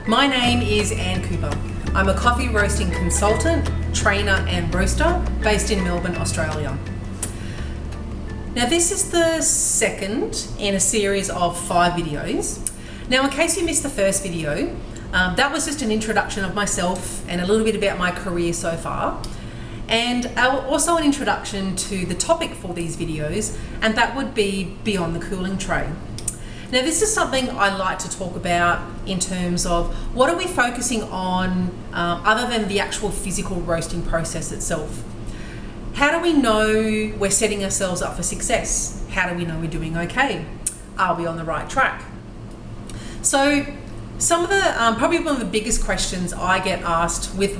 My name is Anne Cooper. I'm a coffee roasting consultant, trainer and roaster based in Melbourne, Australia. Now this is the second in a series of 5 videos. Now in case you missed the first video, that was just an introduction of myself and a little bit about my career so far. And also an introduction to the topic for these videos, and that would be beyond the cooling tray. Now this is something I like to talk about in terms of what are we focusing on other than the actual physical roasting process itself. How do we know we're setting ourselves up for success? How do we know we're doing okay? Are we on the right track? So some of the, probably one of the biggest questions I get asked with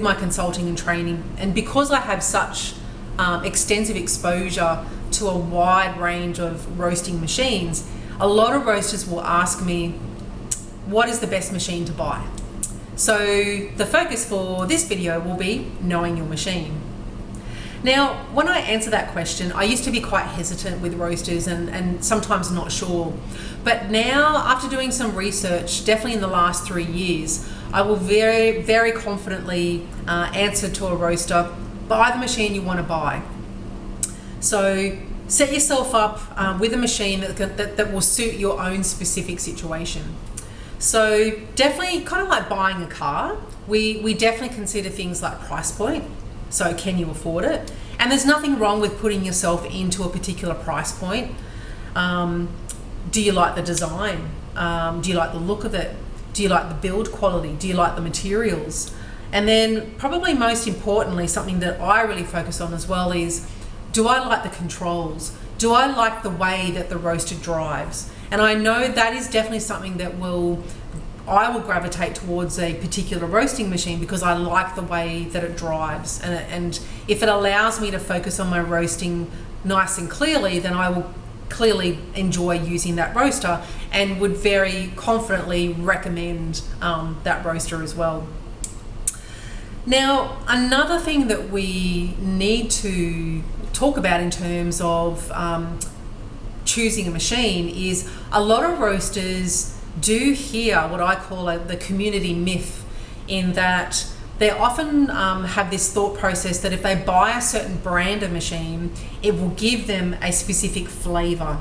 my consulting and training, and because I have such extensive exposure to a wide range of roasting machines, a lot of roasters will ask me, what is the best machine to buy? So the focus for this video will be knowing your machine. Now, when I answer that question, I used to be quite hesitant with roasters and sometimes not sure. But now, after doing some research, definitely in the last 3 years, I will very, very confidently answer to a roaster, buy the machine you want to buy. So set yourself up with a machine that will suit your own specific situation. So definitely, kind of like buying a car, we definitely consider things like price point. So can you afford it? And there's nothing wrong with putting yourself into a particular price point. Do you like the design? Do you like the look of it? Do you like the build quality? Do you like the materials? And then probably most importantly, something that I really focus on as well is, do I like the controls? Do I like the way that the roaster drives? And I know that is definitely something that I will gravitate towards a particular roasting machine because I like the way that it drives. And if it allows me to focus on my roasting nice and clearly, then I will clearly enjoy using that roaster and would very confidently recommend that roaster as well. Now, another thing that we need to talk about in terms of choosing a machine is a lot of roasters do hear what I call the community myth, in that they often have this thought process that if they buy a certain brand of machine, it will give them a specific flavor.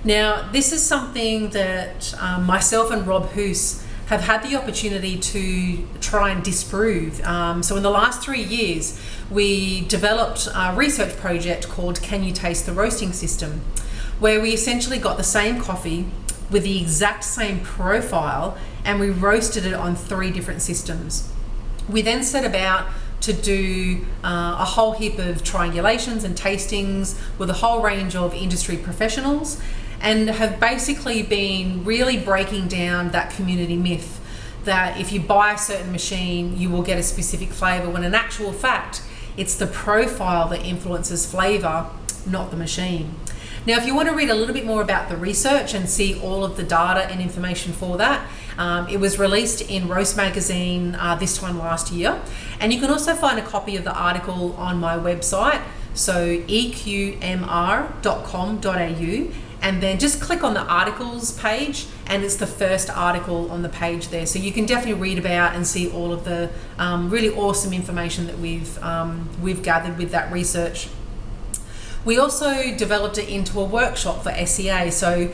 Now, this is something that myself and Rob Hoos have had the opportunity to try and disprove. So in the last 3 years, we developed a research project called Can You Taste the Roasting System, where we essentially got the same coffee with the exact same profile and we roasted it on 3 different systems. We then set about to do a whole heap of triangulations and tastings with a whole range of industry professionals, and have basically been really breaking down that community myth that if you buy a certain machine, you will get a specific flavor, when in actual fact, it's the profile that influences flavor, not the machine. Now, if you want to read a little bit more about the research and see all of the data and information for that, it was released in Roast Magazine this time last year. And you can also find a copy of the article on my website, so eqmr.com.au, and then just click on the articles page and it's the first article on the page there. So you can definitely read about and see all of the really awesome information that we've gathered with that research. We also developed it into a workshop for SEA. So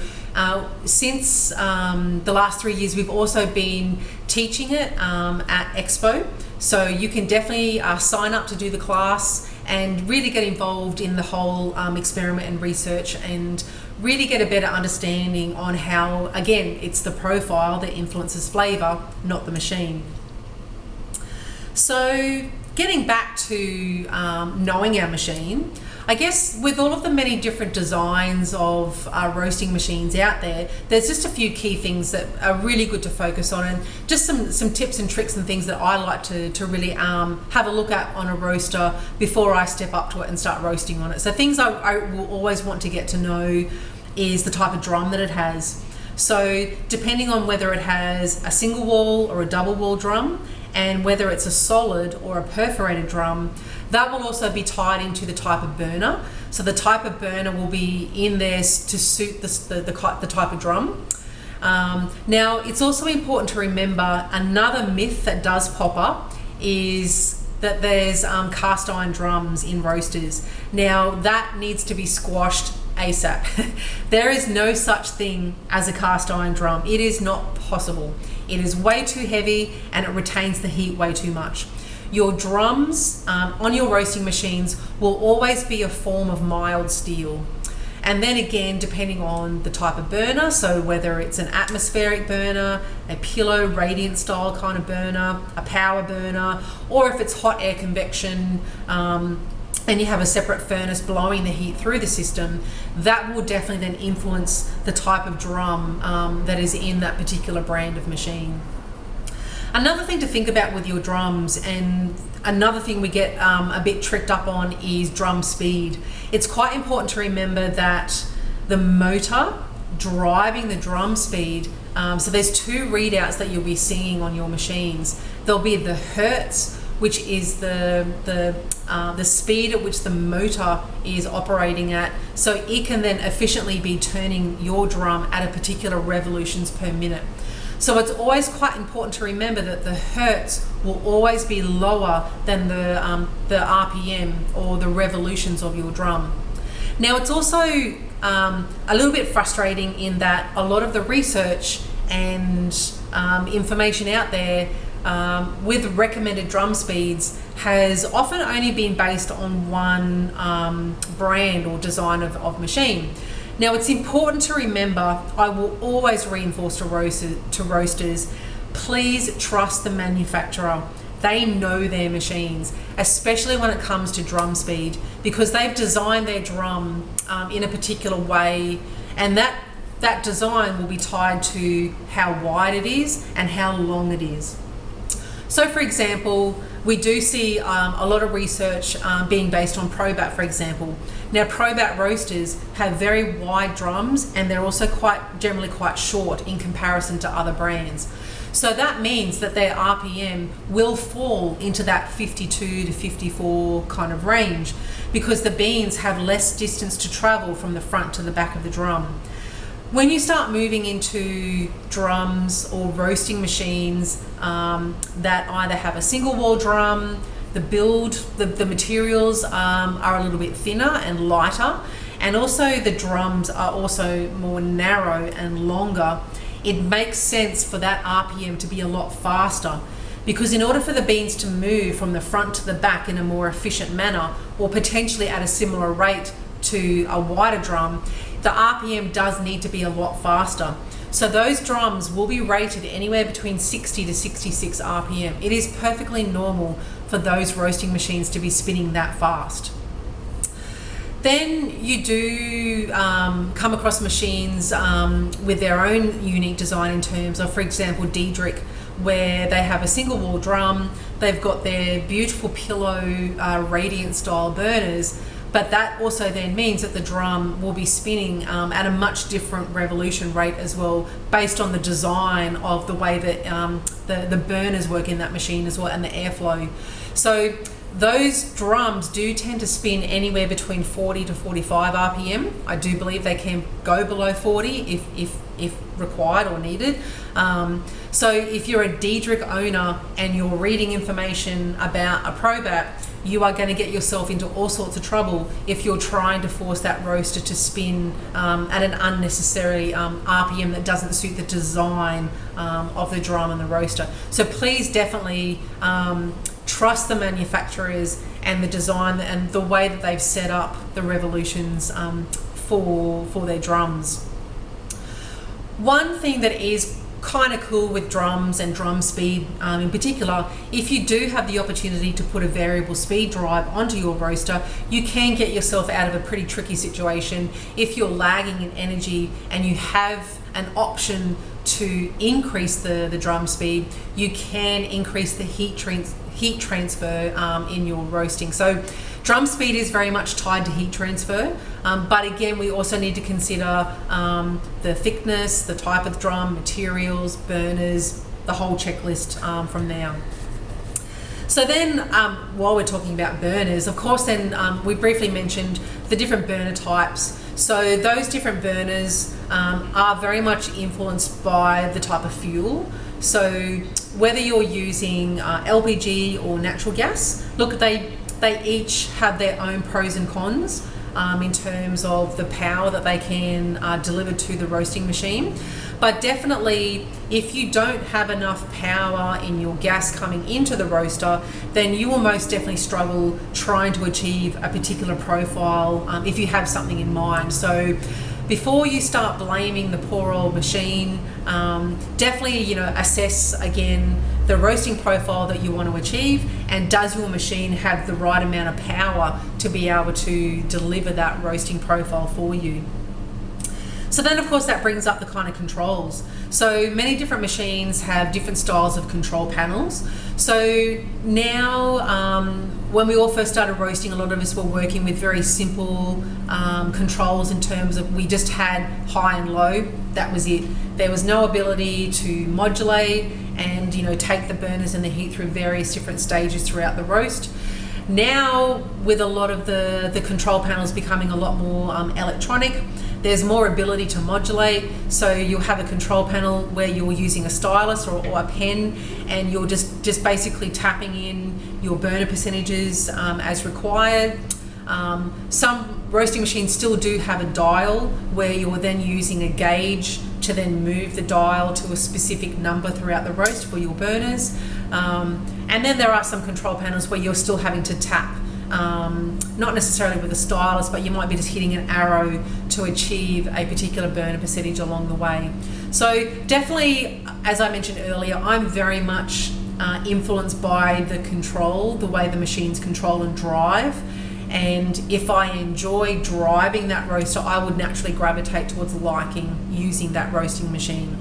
since the last 3 years, we've also been teaching it at Expo. So you can definitely sign up to do the class and really get involved in the whole experiment and research, and really get a better understanding on how, again, it's the profile that influences flavor, not the machine. So getting back to knowing our machine, I guess with all of the many different designs of roasting machines out there, there's just a few key things that are really good to focus on, and just some tips and tricks and things that I like to really have a look at on a roaster before I step up to it and start roasting on it. So things I will always want to get to know is the type of drum that it has. So depending on whether it has a single wall or a double wall drum, and whether it's a solid or a perforated drum, that will also be tied into the type of burner. So the type of burner will be in there to suit the type of drum. Now, it's also important to remember another myth that does pop up is that there's cast iron drums in roasters. Now, that needs to be squashed ASAP. There is no such thing as a cast iron drum. It is not possible. It is way too heavy and it retains the heat way too much. Your drums on your roasting machines will always be a form of mild steel. And then again, depending on the type of burner, so whether it's an atmospheric burner, a pillow radiant style kind of burner, a power burner, or if it's hot air convection, and you have a separate furnace blowing the heat through the system, that will definitely then influence the type of drum that is in that particular brand of machine. Another thing to think about with your drums, and another thing we get a bit tricked up on, is drum speed. It's quite important to remember that the motor driving the drum speed, so there's two readouts that you'll be seeing on your machines. There'll be the hertz, which is the speed at which the motor is operating at, so it can then efficiently be turning your drum at a particular revolutions per minute. So it's always quite important to remember that the hertz will always be lower than the RPM or the revolutions of your drum. Now, it's also a little bit frustrating in that a lot of the research and information out there with recommended drum speeds has often only been based on one brand or design of machine. Now, it's important to remember, I will always reinforce to roasters, please trust the manufacturer. They know their machines, especially when it comes to drum speed, because they've designed their drum in a particular way, and that design will be tied to how wide it is and how long it is. So, for example, we do see a lot of research being based on Probat, for example. Now, Probat roasters have very wide drums, and they're also generally quite short in comparison to other brands. So that means that their RPM will fall into that 52 to 54 kind of range, because the beans have less distance to travel from the front to the back of the drum. When you start moving into drums or roasting machines that either have a single wall drum, the materials are a little bit thinner and lighter, and also the drums are also more narrow and longer, it makes sense for that RPM to be a lot faster, because in order for the beans to move from the front to the back in a more efficient manner, or potentially at a similar rate to a wider drum, the RPM does need to be a lot faster. So those drums will be rated anywhere between 60 to 66 RPM. It is perfectly normal for those roasting machines to be spinning that fast. Then you do come across machines with their own unique design in terms of, for example, Diedrich, where they have a single wall drum, they've got their beautiful pillow radiant style burners, but that also then means that the drum will be spinning at a much different revolution rate as well, based on the design of the way that the burners work in that machine as well, and the airflow. So those drums do tend to spin anywhere between 40 to 45 RPM. I do believe they can go below 40 if required or needed. So if you're a Diedrich owner and you're reading information about a Probat, you are going to get yourself into all sorts of trouble if you're trying to force that roaster to spin at an unnecessary RPM that doesn't suit the design of the drum and the roaster. So please definitely trust the manufacturers and the design and the way that they've set up the revolutions for their drums. One thing that is kind of cool with drums and drum speed in particular, if you do have the opportunity to put a variable speed drive onto your roaster, you can get yourself out of a pretty tricky situation. If you're lagging in energy and you have an option to increase the drum speed, you can increase the heat transfer in your roasting. So drum speed is very much tied to heat transfer, but again, we also need to consider the thickness, the type of drum, materials, burners, the whole checklist from there. So then, while we're talking about burners, of course, then we briefly mentioned the different burner types. So those different burners are very much influenced by the type of fuel. So whether you're using LPG or natural gas, look, they each have their own pros and cons in terms of the power that they can deliver to the roasting machine. But definitely, if you don't have enough power in your gas coming into the roaster, then you will most definitely struggle trying to achieve a particular profile if you have something in mind. So before you start blaming the poor old machine, definitely, assess again the roasting profile that you want to achieve, and does your machine have the right amount of power to be able to deliver that roasting profile for you. So then, of course, that brings up the kind of controls. So many different machines have different styles of control panels. So now, when we all first started roasting, a lot of us were working with very simple controls in terms of we just had high and low. That was it. There was no ability to modulate and take the burners and the heat through various different stages throughout the roast. Now, with a lot of the control panels becoming a lot more electronic, there's more ability to modulate. So you'll have a control panel where you're using a stylus or a pen, and you're just basically tapping in your burner percentages as required. Some roasting machines still do have a dial where you're then using a gauge to then move the dial to a specific number throughout the roast for your burners. And then there are some control panels where you're still having to tap, not necessarily with a stylus, but you might be just hitting an arrow to achieve a particular burner percentage along the way. So definitely, as I mentioned earlier, I'm very much influenced by the control, the way the machines control and drive. And if I enjoy driving that roaster, I would naturally gravitate towards liking using that roasting machine.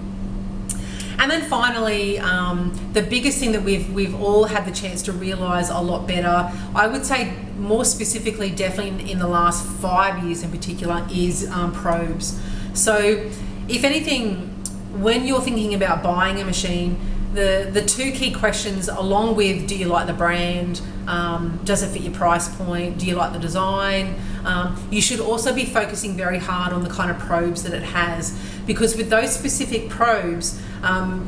And then finally, the biggest thing that we've all had the chance to realise a lot better, I would say more specifically, definitely in the last 5 years in particular, is probes. So if anything, when you're thinking about buying a machine, the two key questions, along with do you like the brand, does it fit your price point, do you like the design, you should also be focusing very hard on the kind of probes that it has, because with those specific probes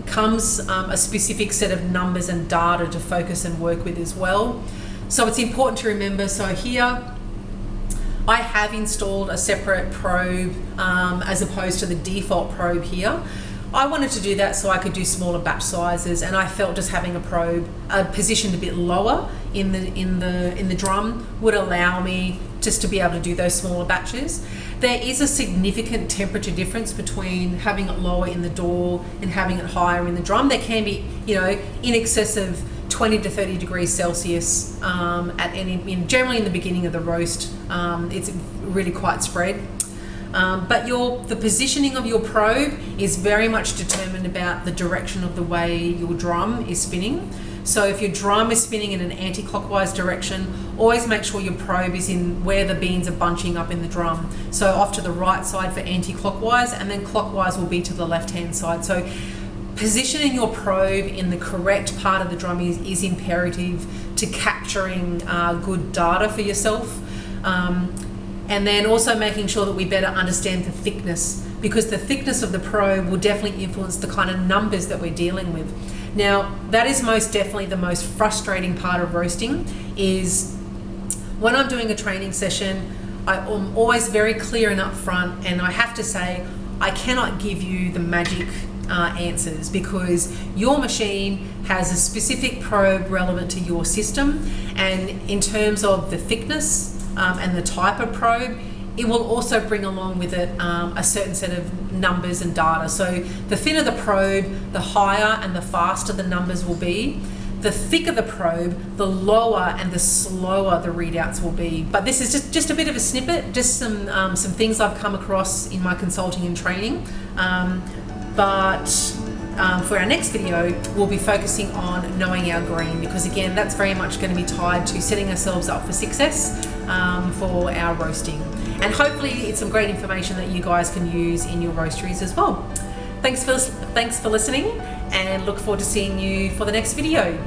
comes a specific set of numbers and data to focus and work with as well. So it's important to remember. So here I have installed a separate probe as opposed to the default probe here. I wanted to do that so I could do smaller batch sizes, and I felt just having a probe positioned a bit lower in the drum would allow me just to be able to do those smaller batches. There is a significant temperature difference between having it lower in the door and having it higher in the drum. There can be, in excess of 20 to 30 degrees Celsius generally in the beginning of the roast. It's really quite spread. But the positioning of your probe is very much determined about the direction of the way your drum is spinning. So if your drum is spinning in an anti-clockwise direction, always make sure your probe is in where the beans are bunching up in the drum. So off to the right side for anti-clockwise, and then clockwise will be to the left-hand side. So positioning your probe in the correct part of the drum is imperative to capturing good data for yourself. And then also making sure that we better understand the thickness, because the thickness of the probe will definitely influence the kind of numbers that we're dealing with. Now, that is most definitely the most frustrating part of roasting, is when I'm doing a training session, I'm always very clear and upfront, and I have to say, I cannot give you the magic answers, because your machine has a specific probe relevant to your system, and in terms of the thickness and the type of probe, it will also bring along with it a certain set of numbers and data. So the thinner the probe, the higher and the faster the numbers will be. The thicker the probe, the lower and the slower the readouts will be. But this is just a bit of a snippet, just some things I've come across in my consulting and training. But for our next video, we'll be focusing on knowing our green, because again, that's very much going to be tied to setting ourselves up for success for our roasting. And hopefully it's some great information that you guys can use in your roasteries as well. Thanks for listening, and look forward to seeing you for the next video.